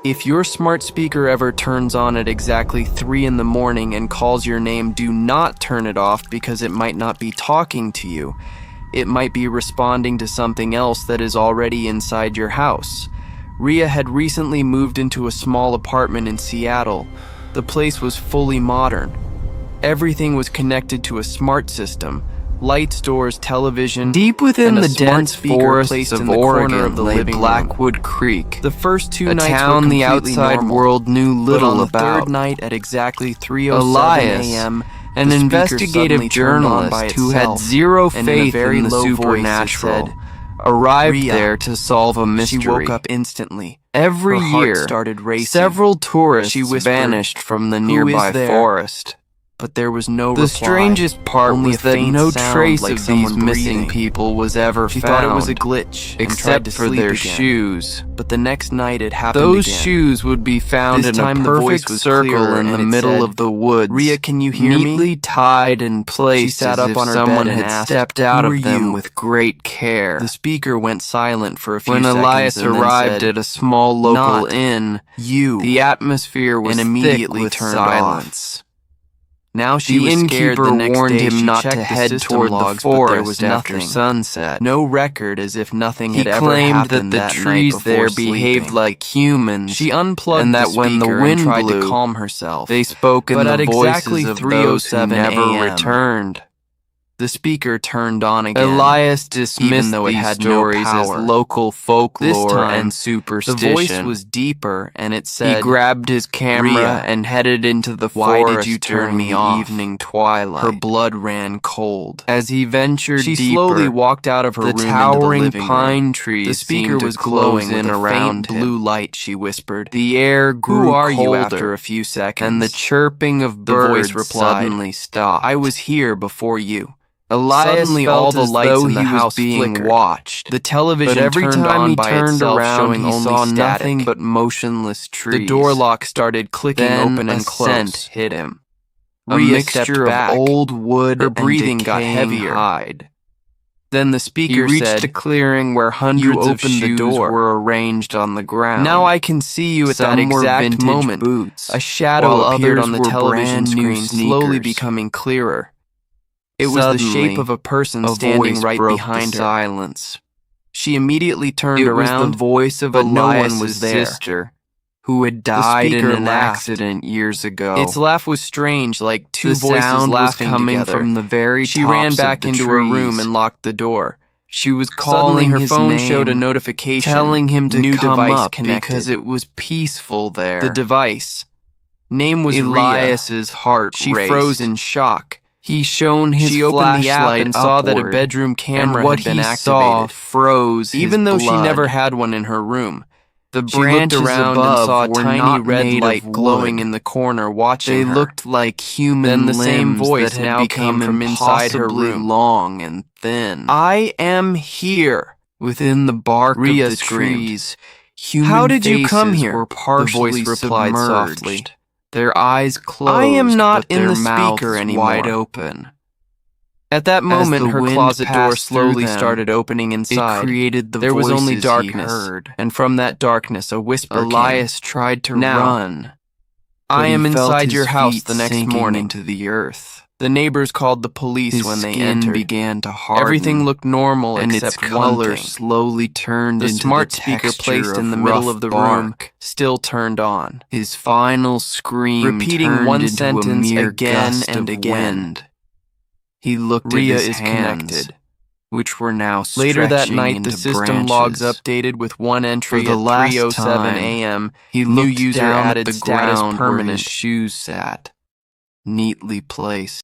If your smart speaker ever turns on at exactly 3 in the morning and calls your name, do not turn it off because it might not be talking to you. It might be responding to something else that is already inside your house. Rhea had recently moved into a small apartment in Seattle. The place was fully modern. Everything was connected to a smart system. Lights, doors, television. Deep within the dense forests of Oregon lay Blackwood Creek, the first 2 a nights town were the completely outside normal, world knew but little on the about. third night at exactly 3:07 Elias, a.m., an the speaker investigative suddenly turned on by journalist who had itself, zero and in a faith very in the low voice it supernatural, said, arrived "Rhea." there to solve a mystery. She woke up instantly. Every Her heart year, started racing. several tourists She whispered, vanished from the "Who nearby is there?" forest. But there was no The reply. strangest part Only was a that faint no sound trace like of these someone missing breathing. people was ever She found, thought it was a glitch and tried except to for sleep their again. shoes. But the next night it happened Those again. shoes would be found This in a time the voice perfect was circle clearer, in the and it middle said, of the woods, "Rhea, can you hear me?" neatly tied in place. She sat as up if on her someone bed and had asked, stepped out "Who of are them you?" with great care. The speaker went silent for a few When seconds Elias and then arrived said, at a small local "Not inn, you," the atmosphere was and immediately thick with turned silence. off. Now she The was scared. innkeeper The next warned day him she not checked to the head system toward the logs, but there was forest after nothing. sunset. No record, as if nothing He had ever claimed happened that the night trees before there sleeping. behaved like humans, She unplugged and that the when the speaker wind and tried blew, to calm herself. they spoke in But the at exactly voices of those who 3:07 never a.m., returned. the speaker turned on again. Elias dismissed even though it these had no stories as power. local folklore This time, and the superstition. voice was deeper, and it said, He grabbed his camera "Rhea, and headed into the why forest did you turn during me the off?" evening twilight. Her blood ran cold. As he ventured She deeper, slowly walked out of her the room towering into the living pine room. trees The speaker seemed was to glowing close with in a around faint him. blue light, she whispered. The air grew "Who are you?" colder, after a few seconds. and the chirping of The voice birds replied, suddenly stopped. "I was here before you." Elias Suddenly felt all the as lights though in the he was house being flickered. watched. The television But every turned time on he by turned itself, around, showing he only saw static. nothing but motionless trees. The door lock started clicking Then open and a closed. scent hit him. A Rhea stepped mixture of back. old wood Her and breathing got decaying heavier. hide. Then the He speaker reached said, a clearing where "You hundreds of opened the shoes door. were arranged on the ground. Now I can see you at that Some were exact vintage moment." boots, A shadow while appeared others on the were television brand-new screen, slowly sneakers. becoming clearer. It was the Suddenly, shape of a person a standing voice right broke behind the her. silence. She immediately turned It around, was the voice of but no one Elias's was there. sister, who had died in speaker an laughed. accident years ago. Its laugh was strange, like two the voices sound was laughing coming together. from the very She tops ran of back the into her room trees. and locked the door. She was Suddenly calling her his phone name, showed a notification, telling him to new come device up connected. because it was peaceful there. The device name was Elias's heart Rhea. She raced. froze in shock. He shone his She opened the app flashlight and saw that a upward, bedroom camera and what had been he activated. saw froze Even his though she blood. never had one in her room. The She looked branches around above and saw a were tiny not red made light of glowing wood. in the corner, watching They her. looked like human Then the limbs same voice that had now become came from inside her impossibly room. long and thin. "I am here." Within the bark Rhea of the screamed. trees, human "How did you come faces here?" were The partially voice replied submerged. softly. Their eyes closed, "I am not but in their the mouths speaker anymore." wide open. At that moment, the her wind closet door passed through slowly them, started opening It inside. created the There was only voices he darkness, heard. and from that darkness a whisper Elias tried to Now, run. I but he am felt inside his your house feet the next sinking morning. into the earth. The neighbors called the police His when they skin entered. began to harden. Everything looked normal and except its one color thing. slowly turned The into smart the speaker texture placed in the of middle rough of the room bark. still turned on. His final scream Repeating turned one into sentence a mere again gust and of again. wind. He looked Rhea at his is hands, connected. which were now Later that stretching night, into the system logs branches. updated with one entry For the at last 3:07 time, a.m. He New looked user down added at the status ground permanent. where his shoes sat, neatly placed.